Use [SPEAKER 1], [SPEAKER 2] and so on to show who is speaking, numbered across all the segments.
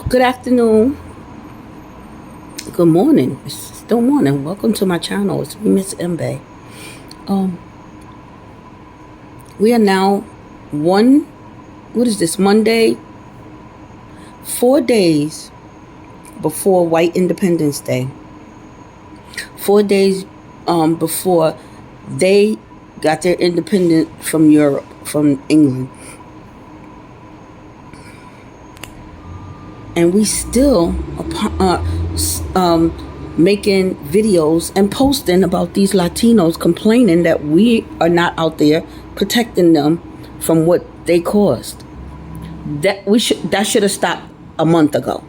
[SPEAKER 1] Good afternoon. Good morning. It's still morning. Welcome to my channel. It's me, Miss Mbe. Um, we are now Monday? 4 days before White Independence Day. 4 days before they got their independence from Europe, from England. And we still making videos and posting about these Latinos, complaining that we are not out there protecting them from what they caused. That should have stopped a month ago.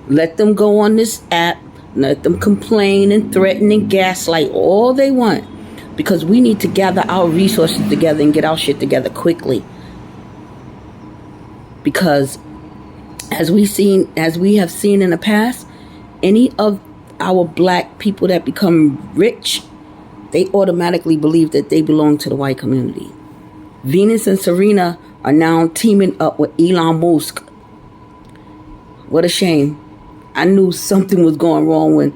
[SPEAKER 1] Let them go on this app, let them complain and threaten and gaslight all they want, because we need to gather our resources together and get our shit together quickly. Because as we have seen in the past, any of our black people that become rich, they automatically believe that they belong to the white community. Venus and Serena are now teaming up with Elon Musk. What a shame. I knew something was going wrong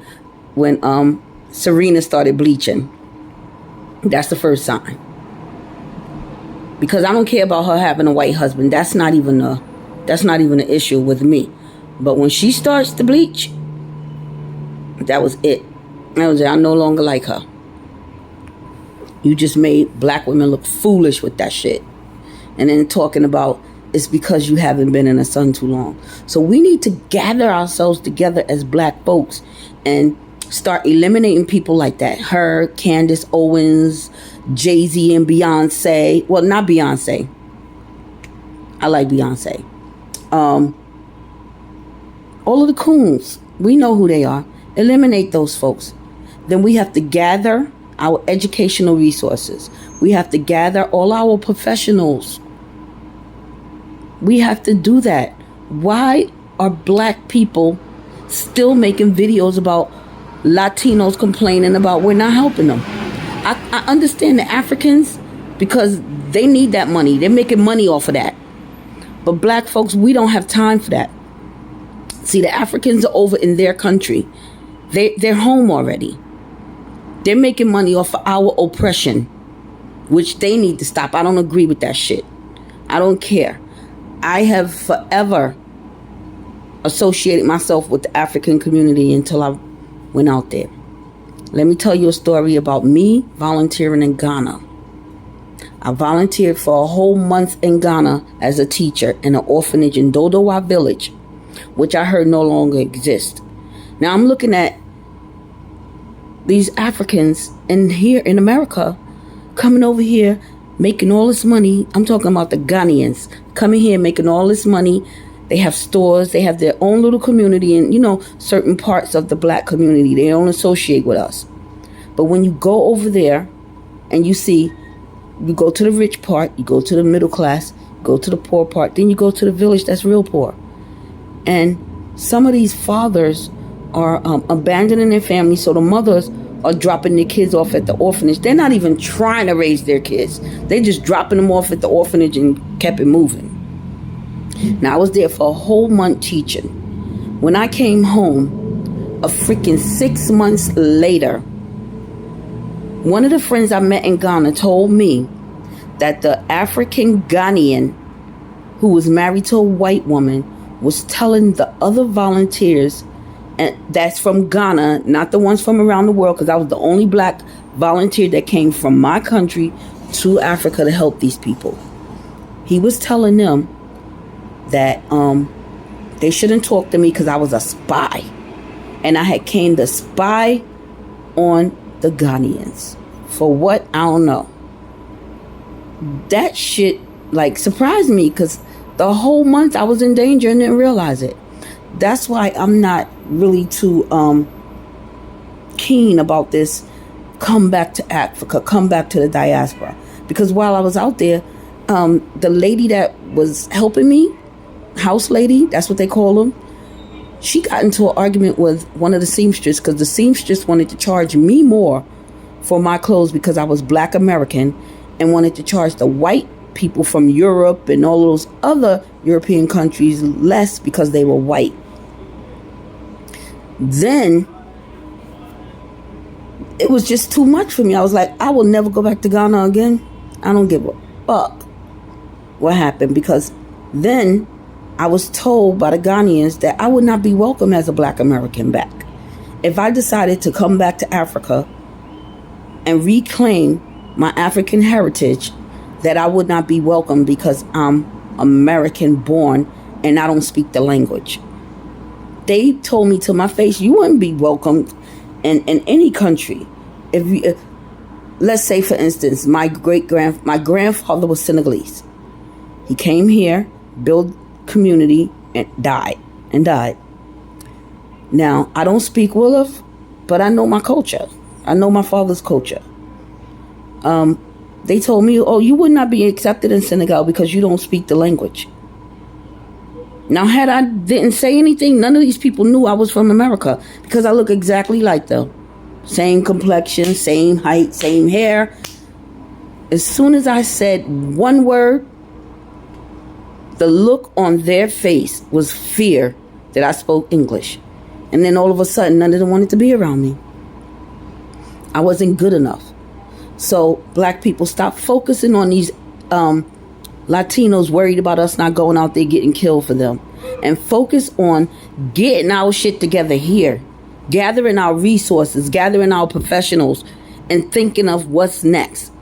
[SPEAKER 1] when Serena started bleaching. That's the first sign. Because I don't care about her having a white husband. That's not even an issue with me. But when she starts to bleach, that was it. I no longer like her. You just made black women look foolish with that shit. And then talking about it's because you haven't been in the sun too long. So we need to gather ourselves together as black folks and start eliminating people like that. Her, Candace Owens, Jay-Z and Beyonce. Well, not Beyonce. I like Beyonce. All of the coons, we know who they are. Eliminate those folks. Then we have to gather our educational resources. We have to gather all our professionals. We have to do that. Why are black people still making videos about Latinos complaining about we're not helping them? I understand the Africans, because they need that money. They're making money off of that. But black folks, we don't have time for that. See, the Africans are over in their country. They're home already. They're making money off of our oppression, which they need to stop. I don't agree with that shit. I don't care. I have forever associated myself with the African community until I went out there. Let me tell you a story about me volunteering in Ghana. I volunteered for a whole month in Ghana as a teacher in an orphanage in Dodowa village, which I heard no longer exists. Now I'm looking at these Africans here in America coming over here making all this money. I'm talking about the Ghanaians coming here making all this money. They have stores, they have their own little community, and certain parts of the black community, they don't associate with us. But when you go over there and you go to the rich part, you go to the middle class, go to the poor part, then you go to the village that's real poor. And some of these fathers are abandoning their families, so the mothers are dropping their kids off at the orphanage. They're not even trying to raise their kids. They're just dropping them off at the orphanage and kept it moving. Now, I was there for a whole month teaching. When I came home, a freaking 6 months later, one of the friends I met in Ghana told me that the African Ghanaian who was married to a white woman was telling the other volunteers, and that's from Ghana, not the ones from around the world, because I was the only black volunteer that came from my country to Africa to help these people. He was telling them that they shouldn't talk to me because I was a spy. And I had came to spy on the Ghanaians. For what? I don't know. That shit surprised me, because the whole month I was in danger and didn't realize it. That's why I'm not really too keen about this come back to Africa, come back to the diaspora. Because while I was out there, the lady that was helping me, house lady, that's what they call them, she got into an argument with one of the seamstresses, because the seamstress wanted to charge me more for my clothes because I was black American, and wanted to charge the white people from Europe and all those other European countries less because they were white. Then it was just too much for me. I was like, I will never go back to Ghana again. I don't give a fuck what happened, because then I was told by the Ghanaians that I would not be welcome as a black American back. If I decided to come back to Africa and reclaim my African heritage, that I would not be welcome because I'm American born and I don't speak the language. They told me to my face, you wouldn't be welcomed in any country. If let's say, for instance, my grandfather was Senegalese. He came here, built community, and died. Now, I don't speak Wolof, but I know my culture. I know my father's culture. They told me, oh, you would not be accepted in Senegal because you don't speak the language. Now, had I didn't say anything, none of these people knew I was from America, because I look exactly like them. Same complexion, same height, same hair. As soon as I said one word, the look on their face was fear that I spoke English. And then all of a sudden, none of them wanted to be around me. I wasn't good enough. So black people, stop focusing on these Latinos worried about us not going out there getting killed for them, and focus on getting our shit together here, gathering our resources, gathering our professionals, and thinking of what's next.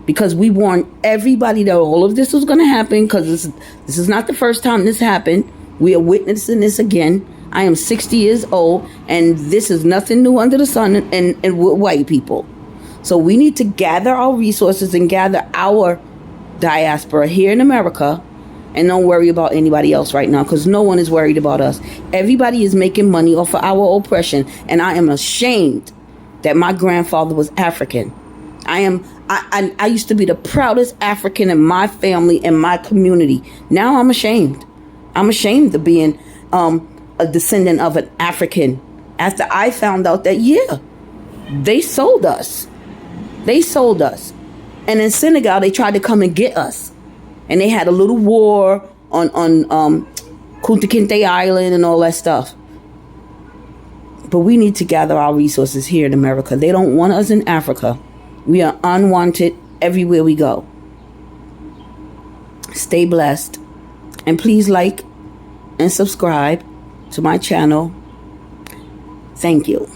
[SPEAKER 1] Because we warned everybody that all of this was going to happen, because this is not the first time this happened. We are witnessing this again. I am 60 years old, and this is nothing new under the sun and with white people. So we need to gather our resources and gather our diaspora here in America, and don't worry about anybody else right now, because no one is worried about us. Everybody is making money off of our oppression, and I am ashamed that my grandfather was African. I used to be the proudest African in my family and my community. Now I'm ashamed. I'm ashamed of being a descendant of an African, after I found out that, yeah, they sold us. They sold us. And in Senegal, they tried to come and get us. And they had a little war on Kunta Kinte Island and all that stuff. But we need to gather our resources here in America. They don't want us in Africa. We are unwanted everywhere we go. Stay blessed. And please like and subscribe to my channel. Thank you.